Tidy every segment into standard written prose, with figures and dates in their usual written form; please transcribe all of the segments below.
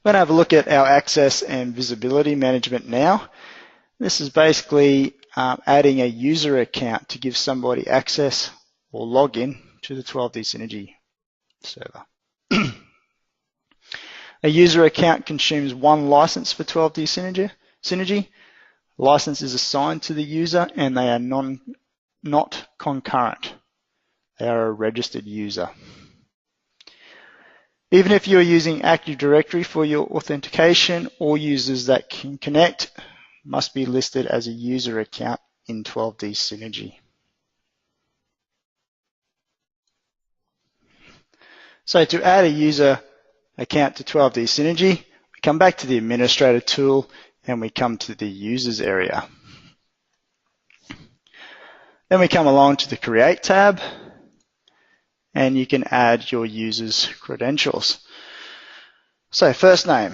We're going to have a look at our access and visibility management now. This is basically adding a user account to give somebody access or login to the 12D Synergy server. A user account consumes one license for 12D Synergy. License is assigned to the user and they are not concurrent. They are a registered user. Even if you're using Active Directory for your authentication, all users that can connect must be listed as a user account in 12D Synergy. So to add a user account to 12D Synergy, we come back to the Administrator tool and we come to the Users area. Then we come along to the Create tab and you can add your user's credentials. So first name,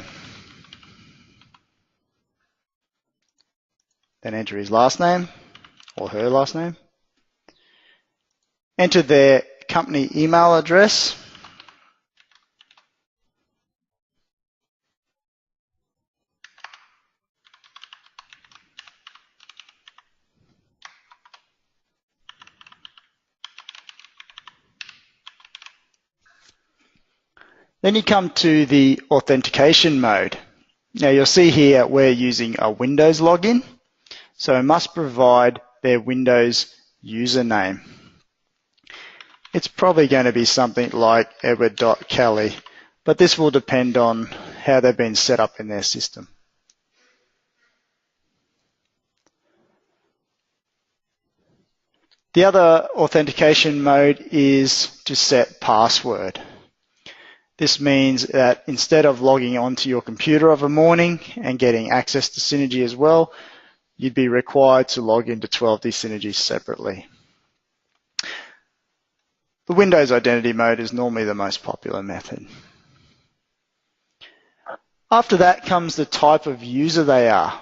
then enter his last name or her last name, enter their company email address, then you come to the authentication mode. Now you'll see here we're using a Windows login, so I must provide their Windows username. It's probably going to be something like edward.kelly, but this will depend on how they've been set up in their system. The other authentication mode is to set password. This means that instead of logging onto your computer of a morning and getting access to Synergy as well, you'd be required to log into 12D Synergy separately. The Windows identity mode is normally the most popular method. After that comes the type of user they are.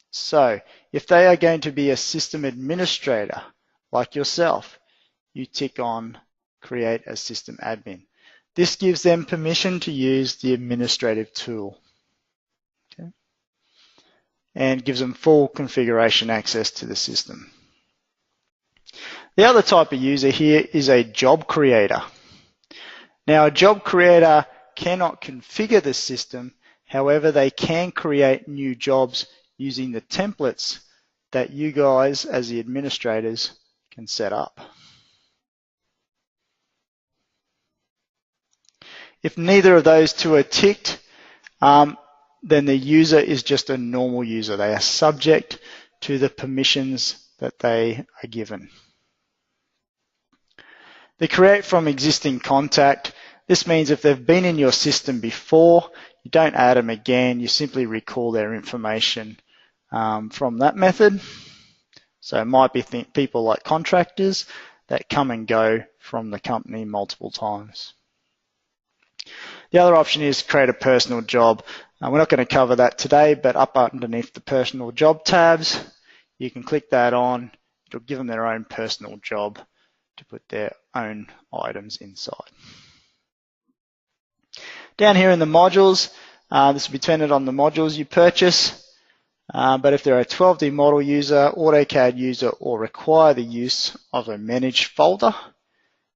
So if they are going to be a system administrator like yourself, you tick on Create as System Admin. This gives them permission to use the administrative tool, okay, and gives them full configuration access to the system. The other type of user here is a job creator. Now, a job creator cannot configure the system, however, they can create new jobs using the templates that you guys, as the administrators, can set up. If neither of those two are ticked, then the user is just a normal user. They are subject to the permissions that they are given. They create from existing contact. This means if they've been in your system before, you don't add them again, you simply recall their information from that method. So it might be people like contractors that come and go from the company multiple times. The other option is create a personal job. We're not going to cover that today, but up underneath the personal job tabs, you can click that on. It'll give them their own personal job to put their own items inside. Down here in the modules, this will be dependent on the modules you purchase, but if they're a 12D model user, AutoCAD user, or require the use of a managed folder,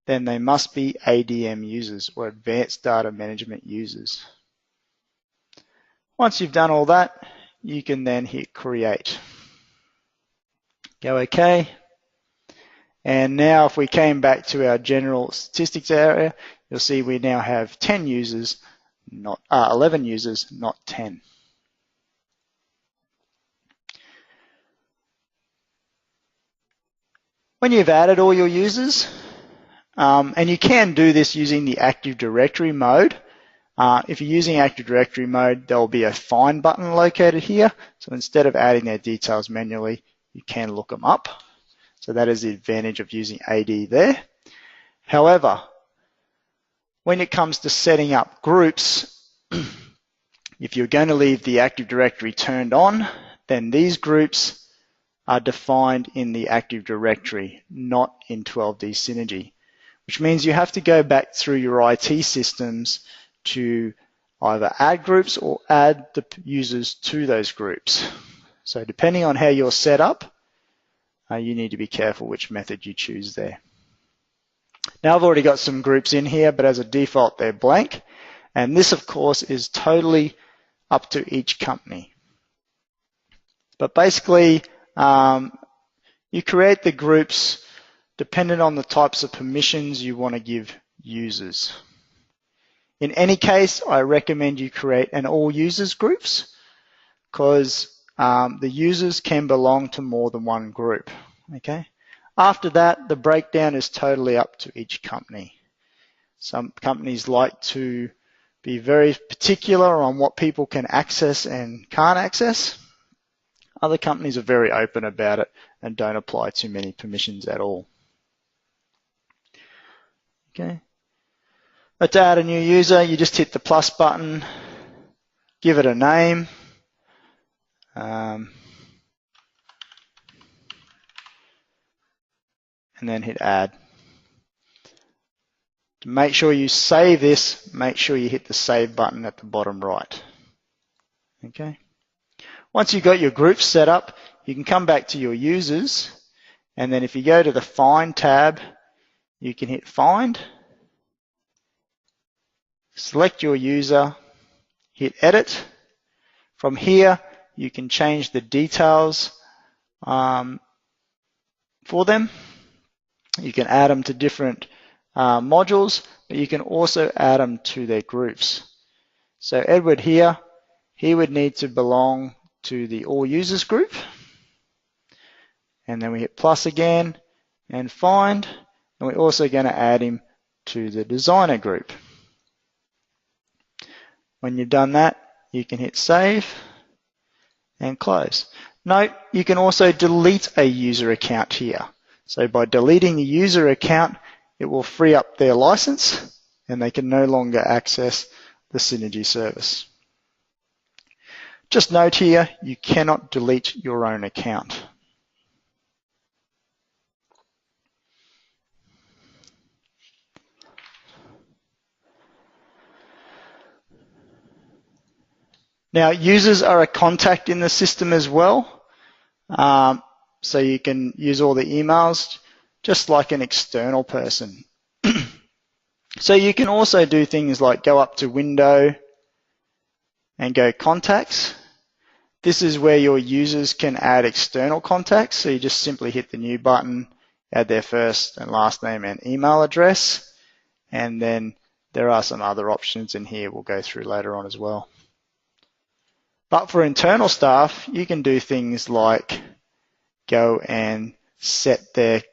then they must be ADM users or Advanced Data Management users. Once you've done all that, you can then hit Create. Go OK. And now if we came back to our general statistics area, you'll see we now have 10 users, not 11 users, not 10. When you've added all your users, and you can do this using the Active Directory mode. If you're using Active Directory mode, there will be a find button located here. So instead of adding their details manually, you can look them up. So that is the advantage of using AD there. However, when it comes to setting up groups, if you're going to leave the Active Directory turned on, then these groups are defined in the Active Directory, not in 12D Synergy, which means you have to go back through your IT systems to either add groups or add the users to those groups. So depending on how you're set up, you need to be careful which method you choose there. Now I've already got some groups in here, but as a default they're blank. And this of course is totally up to each company. But basically you create the groups dependent on the types of permissions you want to give users. In any case, I recommend you create an all users groups because the users can belong to more than one group. Okay. After that, the breakdown is totally up to each company. Some companies like to be very particular on what people can access and can't access. Other companies are very open about it and don't apply too many permissions at all. Okay. But to add a new user, you just hit the plus button, give it a name, and then hit add. To make sure you save this, make sure you hit the save button at the bottom right. Okay. Once you've got your groups set up, you can come back to your users, and then if you go to the Find tab, you can hit Find, select your user, hit Edit. From here, you can change the details for them. You can add them to different modules, but you can also add them to their groups. So Edward here, he would need to belong to the All Users group. And then we hit plus again and Find, and we're also going to add him to the Designer group. When you've done that, you can hit Save and Close. Note, you can also delete a user account here. So by deleting the user account, it will free up their license and they can no longer access the Synergy service. Just note here, you cannot delete your own account. Now, users are a contact in the system as well. So you can use all the emails just like an external person. So you can also do things like go up to Window and go Contacts. This is where your users can add external contacts. So you just simply hit the new button, add their first and last name and email address. And then there are some other options in here we'll go through later on as well. But for internal staff, you can do things like go and set their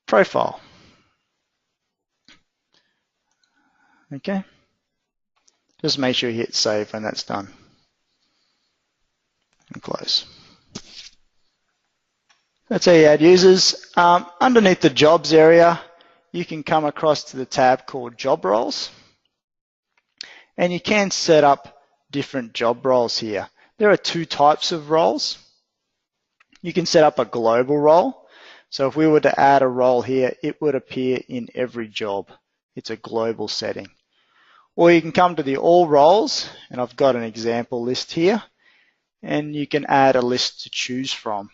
profile. Okay. Just make sure you hit save when that's done. And close. That's how you add users. Underneath the jobs area, you can come across to the tab called job roles. And you can set up different job roles here. There are two types of roles. You can set up a global role. So if we were to add a role here, it would appear in every job. It's a global setting. Or you can come to the all roles, and I've got an example list here, and you can add a list to choose from.